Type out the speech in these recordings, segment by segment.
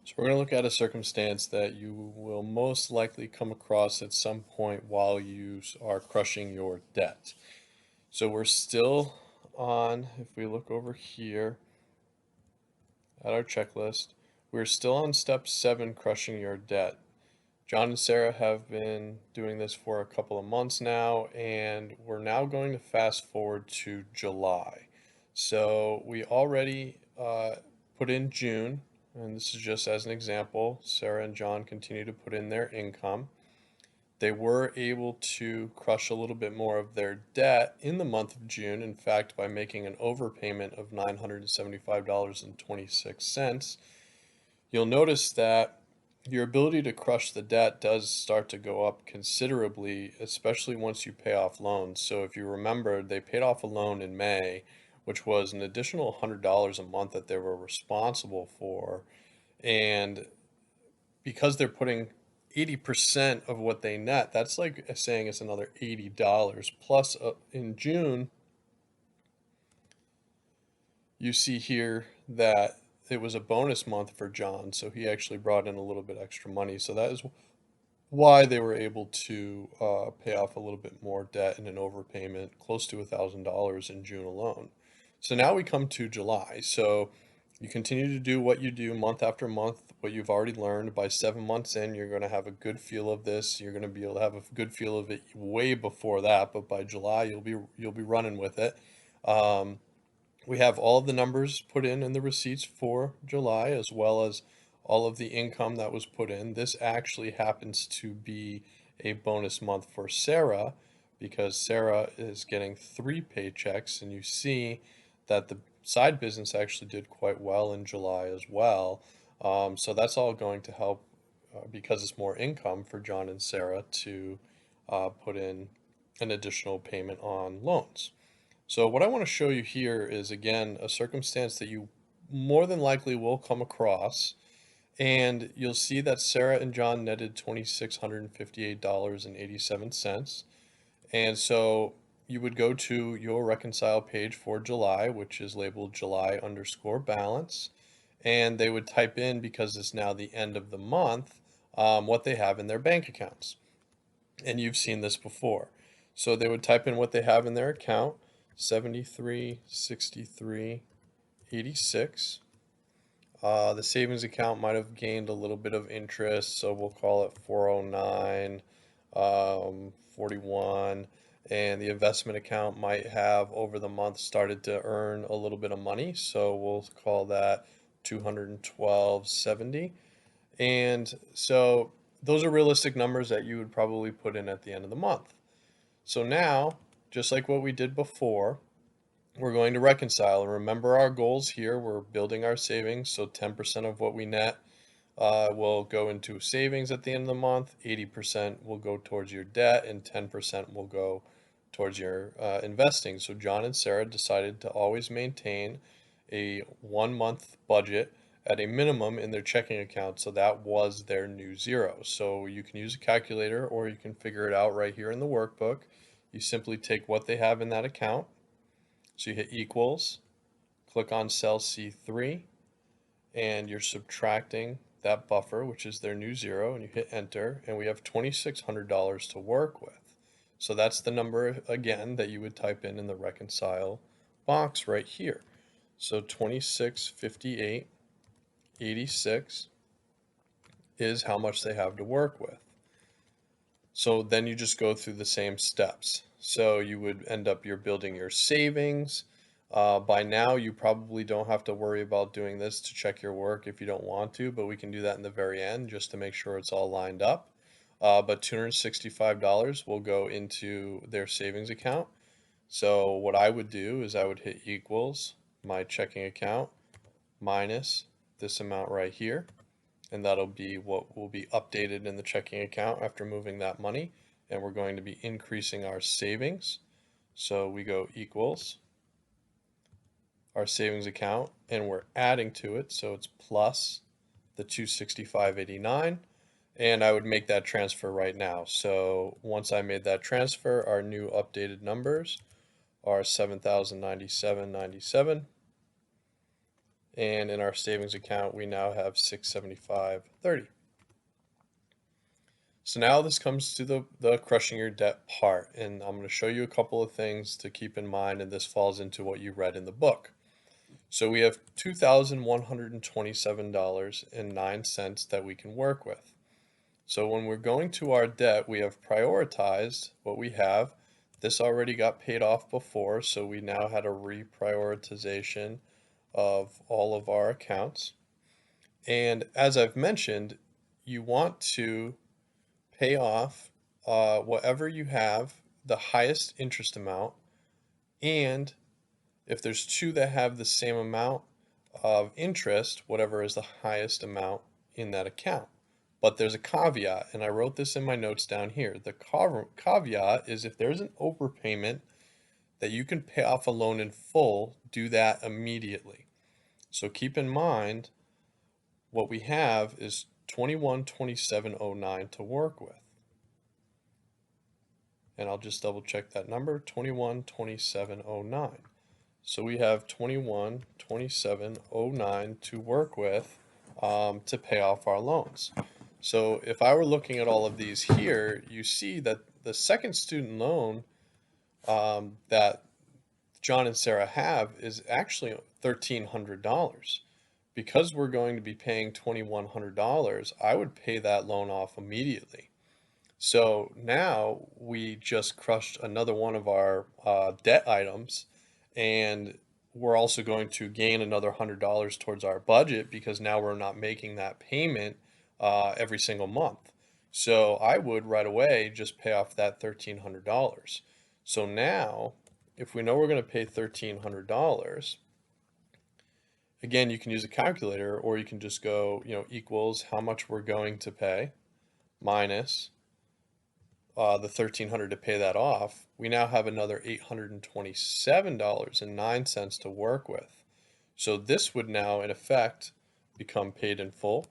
So we're going to look at a circumstance that you will most likely come across at some point while you are crushing your debt. So we're still on, if we look over here at our checklist, we're still on step 7, crushing your debt. John and Sarah have been doing this for a couple of months now, and we're now going to fast forward to July. So we already put in June, and this is just as an example. Sarah and John continue to put in their income. They were able to crush a little bit more of their debt in the month of June, in fact, by making an overpayment of $975.26. You'll notice that your ability to crush the debt does start to go up considerably, especially once you pay off loans. So if you remember, they paid off a loan in May, which was an additional $100 a month that they were responsible for. And because they're putting 80% of what they net, that's like saying it's another $80. Plus, in June, you see here that it was a bonus month for John, so he actually brought in a little bit extra money. So that is why they were able to pay off a little bit more debt in an overpayment, close to $1,000 in June alone. So now we come to July. So you continue to do what you do month after month, what you've already learned. By 7 months in, you're going to have a good feel of this. You're going to be able to have a good feel of it way before that, but by July, you'll be running with it. Um, we have all of the numbers put in the receipts for July, as well as all of the income that was put in. This actually happens to be a bonus month for Sarah because Sarah is getting 3 paychecks, and you see that the side business actually did quite well in July as well. So that's all going to help because it's more income for John and Sarah to put in an additional payment on loans. So what I want to show you here is, again, a circumstance that you more than likely will come across, and you'll see that Sarah and John netted $2,658.87. And so you would go to your reconcile page for July, which is labeled July underscore balance, and they would type in, because it's now the end of the month, what they have in their bank accounts. And you've seen this before. So they would type in what they have in their account, 73, 63, 86. The savings account might have gained a little bit of interest, so we'll call it 409, 41. And the investment account might have over the month started to earn a little bit of money, so we'll call that 212.70. And so those are realistic numbers that you would probably put in at the end of the month. So now, just like what we did before, we're going to reconcile. And remember our goals here. We're building our savings. So 10% of what we net will go into savings at the end of the month. 80% will go towards your debt, and 10% will go towards your investing. So John and Sarah decided to always maintain a 1 month budget at a minimum in their checking account. So that was their new zero. So you can use a calculator, or you can figure it out right here in the workbook. You simply take what they have in that account. So you hit equals, click on cell C3, and you're subtracting that buffer, which is their new zero, and you hit enter, and we have $2,600 to work with. So that's the number, again, that you would type in the reconcile box right here. So 2658.86 is how much they have to work with. So then you just go through the same steps. So you would end up, you're building your savings. By now, you probably don't have to worry about doing this to check your work if you don't want to, but we can do that in the very end just to make sure it's all lined up. But $265 will go into their savings account. So what I would do is I would hit equals my checking account minus this amount right here, and that'll be what will be updated in the checking account after moving that money. And we're going to be increasing our savings. So we go equals our savings account, and we're adding to it, so it's plus the 265.89, and I would make that transfer right now. So once I made that transfer, our new updated numbers are 7,097.97, And in our savings account, we now have $675.30. So now this comes to the crushing your debt part, and I'm going to show you a couple of things to keep in mind, and this falls into what you read in the book. So we have $2,127.09 that we can work with. So when we're going to our debt, we have prioritized what we have. This already got paid off before, so we now had a reprioritization of all of our accounts. And as I've mentioned, you want to pay off whatever you have, the highest interest amount, and if there's two that have the same amount of interest, whatever is the highest amount in that account. But there's a caveat, and I wrote this in my notes down here. The caveat is if there's an overpayment that you can pay off a loan in full, do that immediately. So keep in mind what we have is 212709 to work with. And I'll just double check that number, 212709. So we have 212709 to work with to pay off our loans. So if I were looking at all of these here, you see that the second student loan that John and Sarah have is actually $1,300. Because we're going to be paying $2,100, I would pay that loan off immediately. So now we just crushed another one of our debt items, and we're also going to gain another $100 towards our budget because now we're not making that payment every single month. So I would right away just pay off that $1,300. So now, if we know we're going to pay $1,300, again, you can use a calculator, or you can just go, equals how much we're going to pay minus the $1,300 to pay that off. We now have another $827.09 to work with. So this would now, in effect, become paid in full.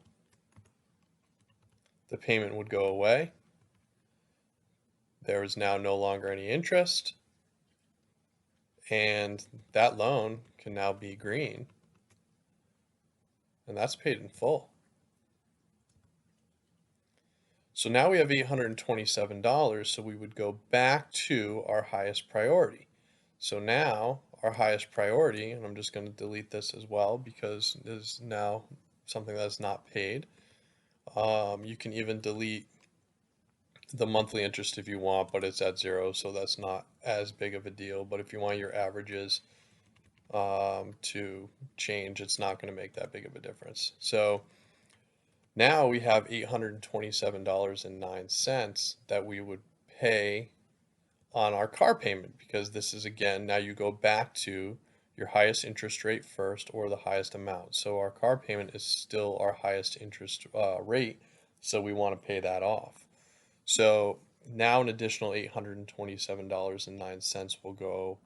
The payment would go away. There is now no longer any interest, and that loan can now be green, and that's paid in full. So now we have $827, so we would go back to our highest priority. So now our highest priority, and I'm just going to delete this as well because it is now something that's not paid. You can even delete the monthly interest if you want, but it's at 0, so that's not as big of a deal. But if you want your averages to change, it's not going to make that big of a difference. So now we have $827.09 that we would pay on our car payment, because this is, again, now you go back to your highest interest rate first or the highest amount. So our car payment is still our highest interest rate, so we want to pay that off. So now an additional $827.09 will go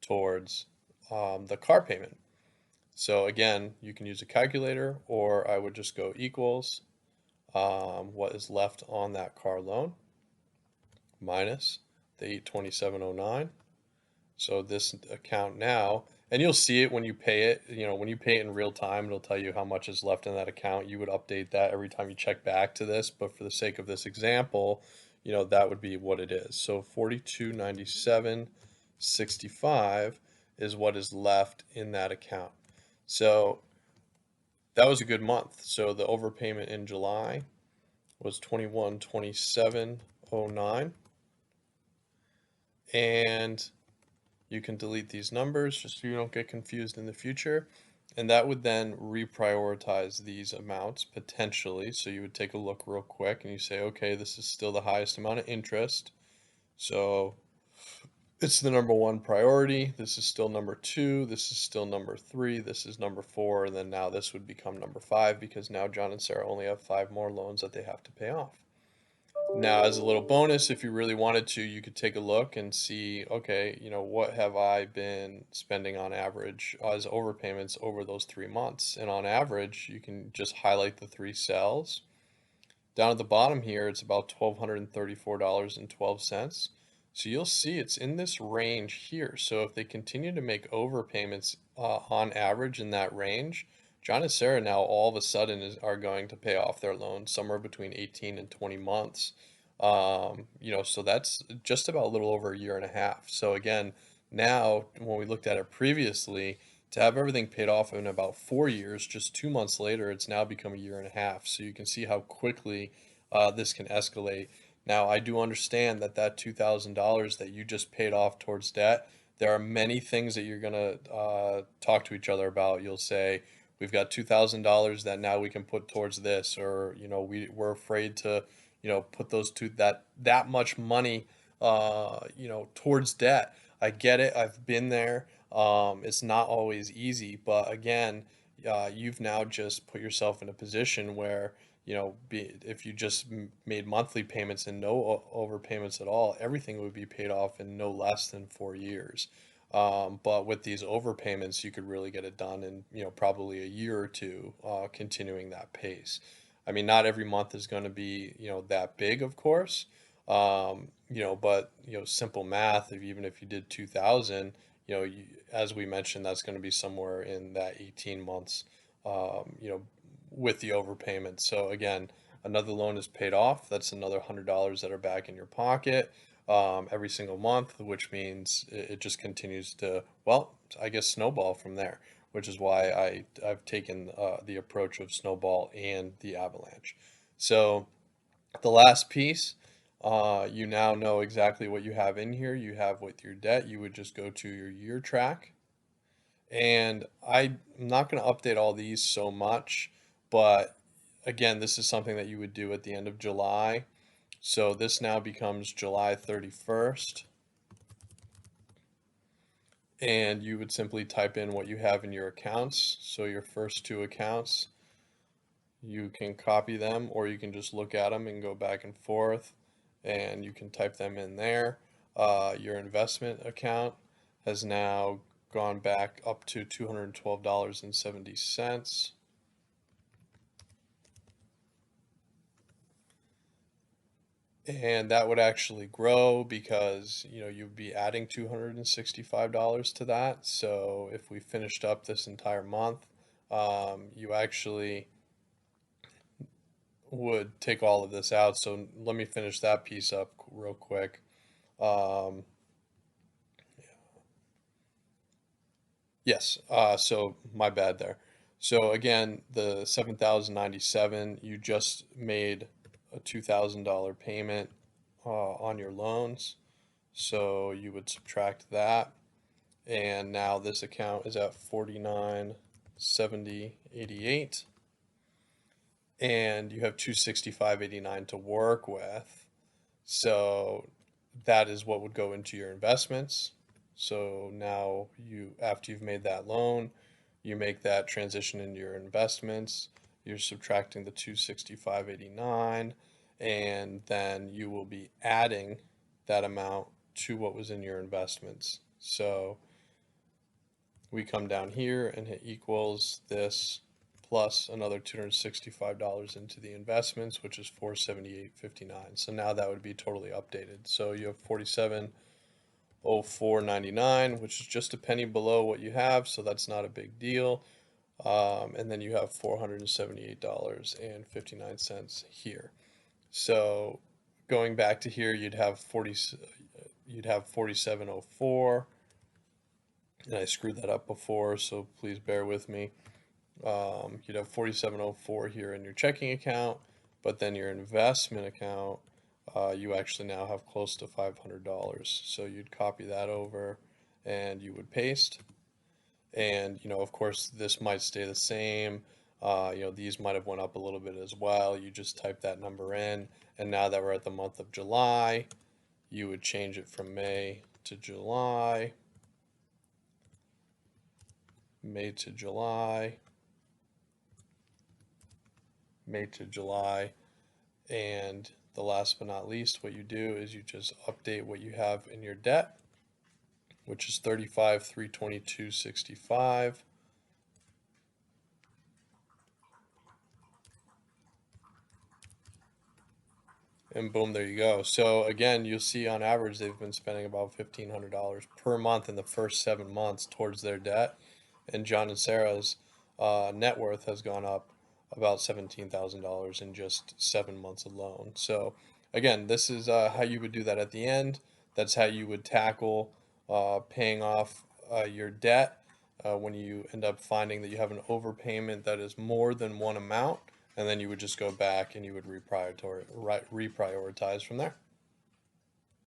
towards the car payment. So again, you can use a calculator, or I would just go equals what is left on that car loan minus the 827.09. So this account now, and you'll see it when you pay it, when you pay it in real time, it'll tell you how much is left in that account. You would update that every time you check back to this, but for the sake of this example, that would be what it is. So 4297.65 is what is left in that account. So that was a good month. So the overpayment in July was 2127.09, and you can delete these numbers just so you don't get confused in the future, and that would then reprioritize these amounts potentially. So you would take a look real quick and you say, okay, this is still the highest amount of interest, so it's the number 1 priority. This is still number 2. This is still number 3. This is number 4. And then now this would become number 5, because now John and Sarah only have 5 more loans that they have to pay off. Now, as a little bonus, if you really wanted to, you could take a look and see, okay, what have I been spending on average as overpayments over those 3 months? And on average, you can just highlight the 3 cells. Down at the bottom here, it's about $1,234.12. So you'll see it's in this range here. So if they continue to make overpayments on average in that range, John and Sarah now all of a sudden are going to pay off their loan somewhere between 18 and 20 months. So that's just about a little over a year and a half. So again, now when we looked at it previously, to have everything paid off in about 4 years, just 2 months later, it's now become a year and a half. So you can see how quickly this can escalate. Now, I do understand that $2,000 that you just paid off towards debt, there are many things that you're going to talk to each other about. You'll say, we've got $2,000 that now we can put towards this, or, we're afraid to, put those two, that much money, towards debt. I get it. I've been there. It's not always easy, but again, you've now just put yourself in a position where, if you just made monthly payments and no overpayments at all, everything would be paid off in no less than 4 years. But with these overpayments, you could really get it done in, probably a year or two, continuing that pace. I mean, not every month is going to be, that big, of course. But, simple math, even if you did 2,000, as we mentioned, that's going to be somewhere in that 18 months, with the overpayment. So again, another loan is paid off. That's another $100 that are back in your pocket, every single month, which means it just continues to, well, I guess, snowball from there, which is why I've taken the approach of snowball and the avalanche. So the last piece, you now know exactly what you have in here. You have with your debt, you would just go to your year track. And I'm not going to update all these so much, but again, this is something that you would do at the end of July. So this now becomes July 31st. And you would simply type in what you have in your accounts. So your first two accounts, you can copy them, or you can just look at them and go back and forth, and you can type them in there. Your investment account has now gone back up to $212.70. And that would actually grow because, you'd be adding $265 to that. So if we finished up this entire month, you actually would take all of this out. So let me finish that piece up real quick. Um, yes, so my bad there. So again, the 7,097, you just made a $2,000 payment on your loans. So you would subtract that, and now this account is at 4970.88, and you have 265.89 to work with. So that is what would go into your investments. So now after you've made that loan, you make that transition into your investments. You're subtracting the 265.89, and then you will be adding that amount to what was in your investments. So we come down here and hit equals this plus another $265 into the investments, which is 478.59. So now that would be totally updated. So you have 4704.99, which is just a penny below what you have, so that's not a big deal. And then you have $478.59 here. So going back to here, you'd have 4704, and I screwed that up before, so please bear with me. You'd have 4704 here in your checking account, but then your investment account, you actually now have close to $500. So you'd copy that over and you would paste. And, of course, this might stay the same. These might have went up a little bit as well. You just type that number in. And now that we're at the month of July, you would change it from May to July, May to July, May to July. And the last but not least, what you do is you just update what you have in your debt, which is 35,322.65. And boom, there you go. So again, you'll see on average they've been spending about $1,500 per month in the first 7 months towards their debt. And John and Sarah's, net worth has gone up about $17,000 in just 7 months alone. So again, this is how you would do that at the end. That's how you would tackle paying off your debt when you end up finding that you have an overpayment that is more than one amount, and then you would just go back and you would reprioritize from there.